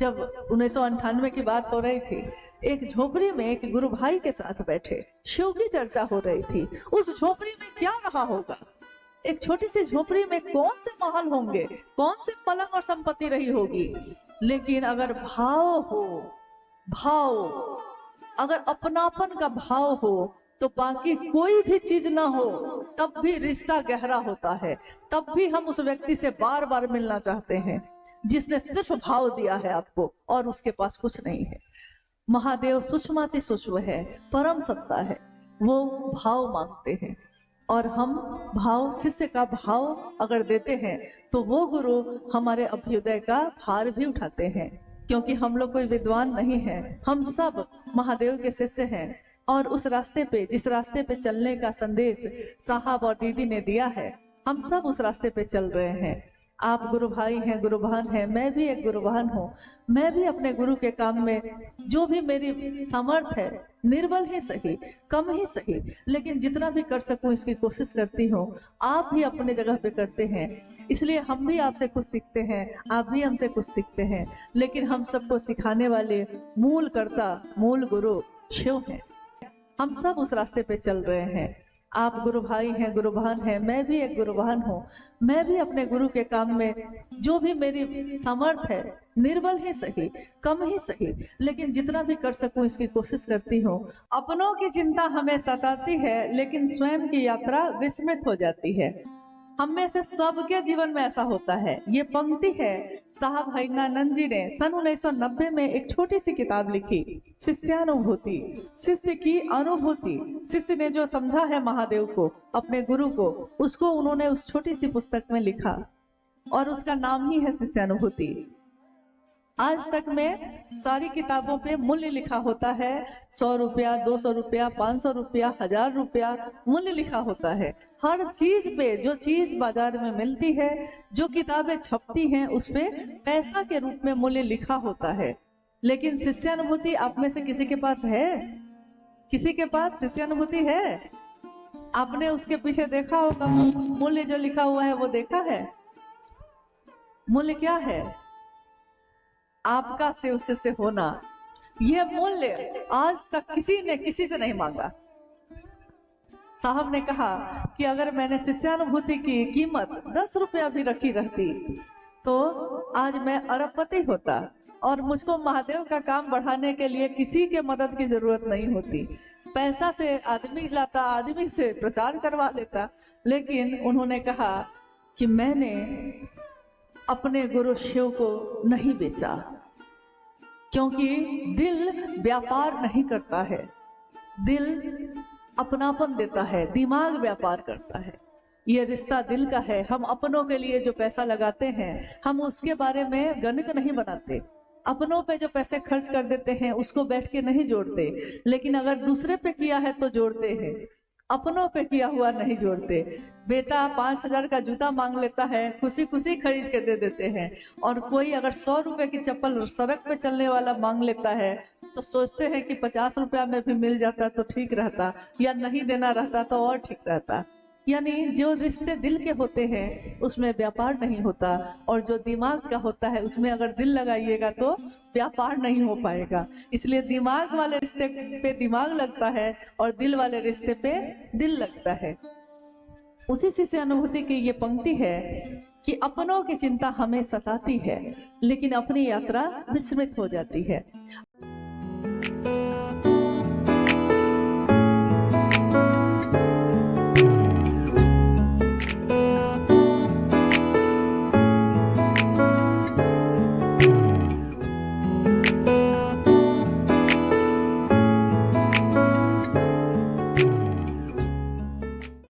जब 1998 की बात हो रही थी, एक झोपड़ी में एक गुरु भाई के साथ बैठे शिव की चर्चा हो रही थी। उस झोपड़ी में क्या रहा होगा? एक छोटी सी झोपड़ी में कौन से महल होंगे, कौन से पलंग और संपत्ति रही होगी, लेकिन अगर भाव हो, भाव, अगर अपनापन का भाव हो तो बाकी कोई भी चीज ना हो तब भी रिश्ता गहरा होता है। तब भी हम उस व्यक्ति से बार बार मिलना चाहते हैं जिसने सिर्फ भाव दिया है आपको और उसके पास कुछ नहीं है। महादेव सूक्ष्माति सूक्ष्म है, परम सत्ता है, वो भाव मांगते हैं और हम भाव, शिष्य का भाव अगर देते हैं तो वो गुरु हमारे अभ्युदय का भार भी उठाते हैं। क्योंकि हम लोग कोई विद्वान नहीं है, हम सब महादेव के शिष्य हैं और उस रास्ते पे, जिस रास्ते पे चलने का संदेश साहब और दीदी ने दिया है, हम सब उस रास्ते पे चल रहे हैं। आप गुरु भाई हैं, गुरु बहन हैं, मैं भी एक गुरु बहन हूँ। मैं भी अपने गुरु के काम में जो भी मेरी सामर्थ है, निर्बल ही सही, कम ही सही, लेकिन जितना भी कर सकूं इसकी कोशिश करती हूँ। आप भी अपने जगह पे करते हैं, इसलिए हम भी आपसे कुछ सीखते हैं, आप भी हमसे कुछ सीखते हैं। लेकिन हम सबको सिखाने वाले मूल कर्ता, मूल गुरु शिव हैं। हम सब उस रास्ते पे चल रहे हैं। आप गुरु भाई हैं, गुरु बहन हैं, मैं भी एक गुरु बहन हूँ। मैं भी अपने गुरु के काम में जो भी मेरी सामर्थ है, निर्बल ही सही, कम ही सही, लेकिन जितना भी कर सकूं इसकी कोशिश करती हूँ। अपनों की चिंता हमें सताती है, लेकिन स्वयं की यात्रा विस्मृत हो जाती है। हम में से सबके जीवन में ऐसा होता है। ये पंक्ति है साहब हरिनानंद जी ने सन 1990 में एक छोटी सी किताब लिखी, शिष्यानुभूति, शिष्य की अनुभूति। शिष्य ने जो समझा है महादेव को, अपने गुरु को, उसको उन्होंने उस छोटी सी पुस्तक में लिखा और उसका नाम ही है शिष्यानुभूति। आज तक में सारी किताबों पे मूल्य लिखा होता है, 100 रुपया, 200 रुपया, 500 रुपया, 1000 रुपया मूल्य लिखा होता है। हर चीज पे, जो चीज बाजार में मिलती है, जो किताबें छपती हैं, उस पे पैसा के रूप में मूल्य लिखा होता है। लेकिन शिष्यानुभूति आप में से किसी के पास है? किसी के पास शिष्यानुभूति है? आपने उसके पीछे देखा होगा, मूल्य जो लिखा हुआ है वो देखा है? मूल्य क्या है? आपका शिव शिष्य होना। यह मूल्य आज तक किसी ने किसी से नहीं मांगा। साहब ने कहा कि अगर मैंने शिष्यानुभूति की कीमत 10 रुपया भी रखी रहती तो आज मैं अरबपति होता और मुझको महादेव का काम बढ़ाने के लिए किसी के मदद की जरूरत नहीं होती। पैसा से आदमी लाता, आदमी से प्रचार करवा लेता। लेकिन उन्होंने कहा कि मैंने अपने गुरु शिव को नहीं बेचा, क्योंकि दिल व्यापार नहीं करता है, दिल अपनापन देता है, दिमाग व्यापार करता है। ये रिश्ता दिल का है। हम अपनों के लिए जो पैसा लगाते हैं, हम उसके बारे में गणित नहीं बनाते। अपनों पे जो पैसे खर्च कर देते हैं उसको बैठ के नहीं जोड़ते, लेकिन अगर दूसरे पे किया है तो जोड़ते हैं। अपनों पे किया हुआ नहीं जोड़ते। बेटा 5000 का जूता मांग लेता है, खुशी खुशी खरीद के दे देते हैं, और कोई अगर 100 रुपए की चप्पल सड़क पे चलने वाला मांग लेता है तो सोचते हैं कि 50 रुपया में भी मिल जाता तो ठीक रहता, या नहीं देना रहता तो और ठीक रहता। यानी जो रिश्ते दिल के होते हैं उसमें व्यापार नहीं होता, और जो दिमाग का होता है उसमें अगर दिल लगाइएगा तो व्यापार नहीं हो पाएगा। इसलिए दिमाग वाले रिश्ते पे दिमाग लगता है और दिल वाले रिश्ते पे दिल लगता है। उसी से अनुभूति की ये पंक्ति है कि अपनों की चिंता हमें सताती है, लेकिन अपनी यात्रा विस्मृत हो जाती है।